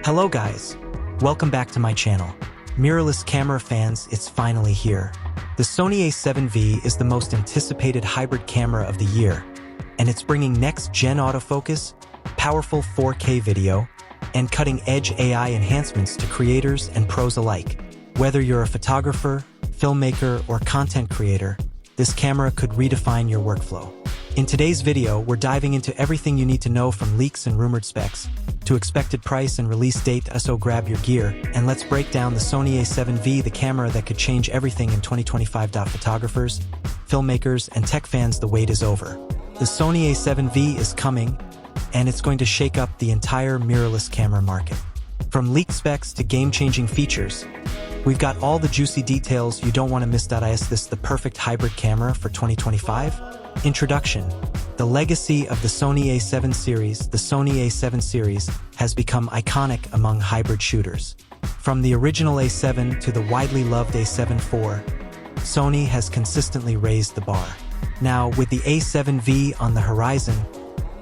Hello guys, welcome back to my channel. Mirrorless camera fans, it's finally here. The Sony A7V is the most anticipated hybrid camera of the year, and it's bringing next-gen autofocus, powerful 4K video, and cutting-edge AI enhancements to creators and pros alike. Whether you're a photographer, filmmaker, or content creator, this camera could redefine your workflow. In today's video, we're diving into everything you need to know from leaks and rumored specs, to expected price and release date, so grab your gear, and let's break down the Sony A7V, the camera that could change everything in 2025. Photographers, filmmakers, and tech fans, the wait is over. The Sony A7V is coming, and it's going to shake up the entire mirrorless camera market. From leaked specs to game-changing features, we've got all the juicy details you don't want to miss. Is this the perfect hybrid camera for 2025? Introduction. The legacy of the Sony A7 series, the Sony A7 series, has become iconic among hybrid shooters. From the original A7 to the widely loved A7 IV, Sony has consistently raised the bar. Now, with the A7V on the horizon,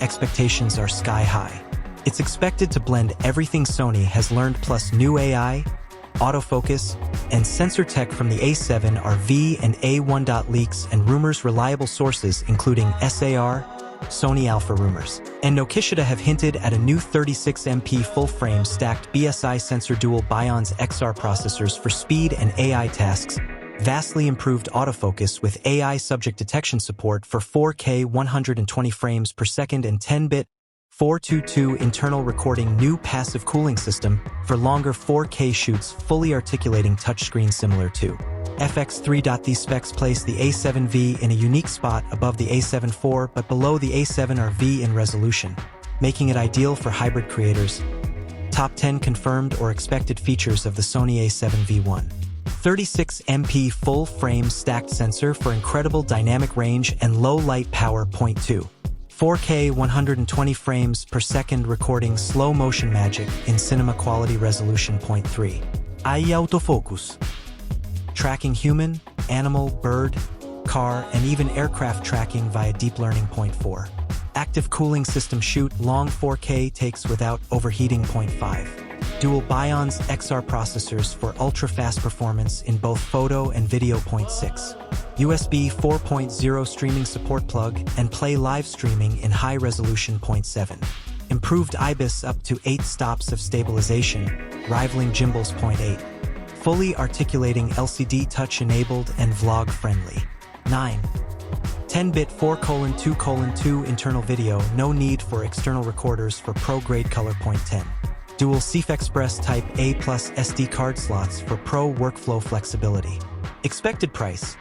expectations are sky high. It's expected to blend everything Sony has learned plus new AI, autofocus, and sensor tech from the A7R V and A1. Leaks and rumors, reliable sources including SAR, Sony Alpha Rumors, and Nokishita have hinted at a new 36MP full-frame stacked BSI sensor, dual Bions XR processors for speed and AI tasks, vastly improved autofocus with AI subject detection support for 4K 120 frames per second and 10-bit 422 internal recording, new passive cooling system for longer 4K shoots, fully articulating touchscreen similar to FX3. These specs place the A7V in a unique spot above the A7 IV but below the A7R V in resolution, making it ideal for hybrid creators. Top 10 confirmed or expected features of the Sony A7V. 36MP full-frame stacked sensor for incredible dynamic range and low light power. 2. 4K 120 frames per second recording, slow motion magic in cinema quality resolution. 3. AI autofocus. Tracking human, animal, bird, car, and even aircraft tracking via deep learning. 4. Active cooling system, shoot long 4K takes without overheating. 5. Dual Bions XR processors for ultra-fast performance in both photo and video. 6. USB 4.0 streaming support, plug and play live streaming in high resolution. 7. Improved IBIS, up to 8 stops of stabilization, rivaling gimbals. 8. Fully articulating LCD, touch enabled and vlog friendly. 9. 10-bit 4:2:2 internal video, no need for external recorders for pro-grade color. 10. Dual CF Express Type A plus SD card slots for pro workflow flexibility. Expected price.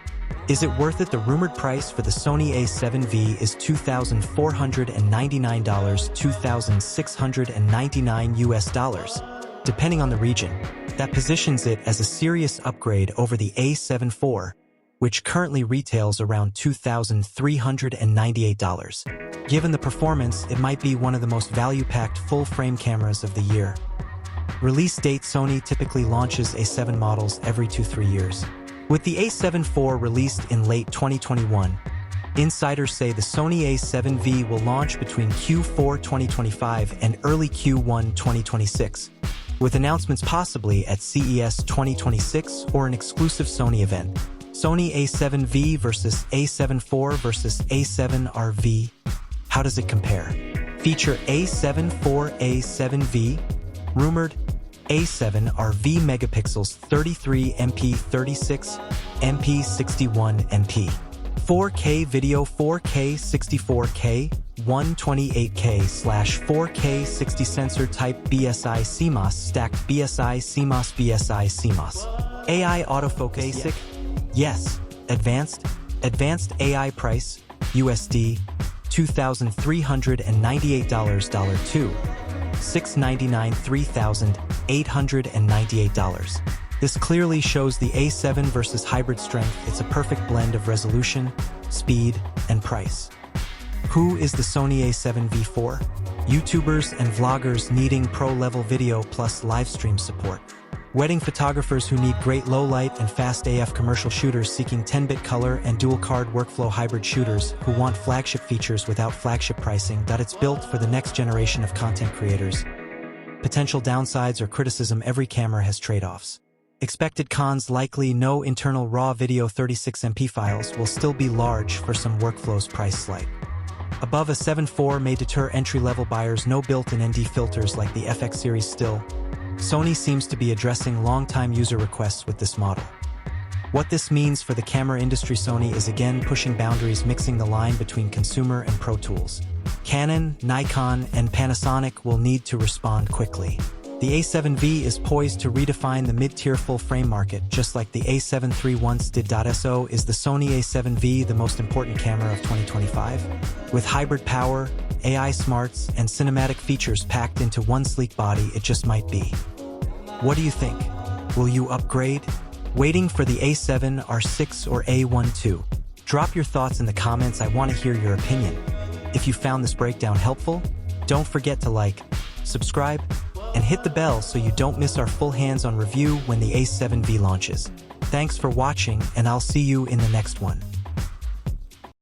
Is it worth it? The rumored price for the Sony A7V is $2,499, $2,699 depending on the region. That positions it as a serious upgrade over the A7 IV, which currently retails around $2,398. Given the performance, it might be one of the most value-packed full-frame cameras of the year. Release date. Sony typically launches A7 models every 2-3 years. With the A7 IV released in late 2021, insiders say the Sony A7V will launch between Q4 2025 and early Q1 2026, with announcements possibly at CES 2026 or an exclusive Sony event. Sony A7V versus A7 IV versus A7R V. How does it compare? Feature A7 IV A7V. Rumored A7R V megapixels 33MP 36MP 61MP. 4K video 4K 64K 128K/4K 60 sensor type BSI CMOS stacked BSI CMOS BSI CMOS. AI autofocus. Basic? Yes. Advanced AI price USD $2,398 $2. $699 $3,898. This clearly shows the A7 versus hybrid strength. It's a perfect blend of resolution, speed, and price. Who is the Sony A7V for? YouTubers and vloggers needing pro-level video plus livestream support. Wedding photographers who need great low-light and fast AF, commercial shooters seeking 10-bit color and dual-card workflow, hybrid shooters who want flagship features without flagship pricing. It's built for the next generation of content creators. Potential downsides or criticism: every camera has trade-offs. Expected cons: likely no internal RAW video 36MP files, will still be large for some workflows, price slight. Above A7 IV may deter entry-level buyers, no built-in ND filters like the FX series still. Sony seems to be addressing long-time user requests with this model. What this means for the camera industry: Sony is again pushing boundaries, mixing the line between consumer and pro tools. Canon, Nikon, and Panasonic will need to respond quickly. The A7V is poised to redefine the mid-tier full-frame market, just like the A7 III once did. So is the Sony A7V the most important camera of 2025? With hybrid power, AI smarts, and cinematic features packed into one sleek body, it just might be. What do you think? Will you upgrade? Waiting for the A7 R6 or A12? Drop your thoughts in the comments. I want to hear your opinion. If you found this breakdown helpful, don't forget to like, subscribe, and hit the bell so you don't miss our full hands-on review when the A7V launches. Thanks for watching, and I'll see you in the next one.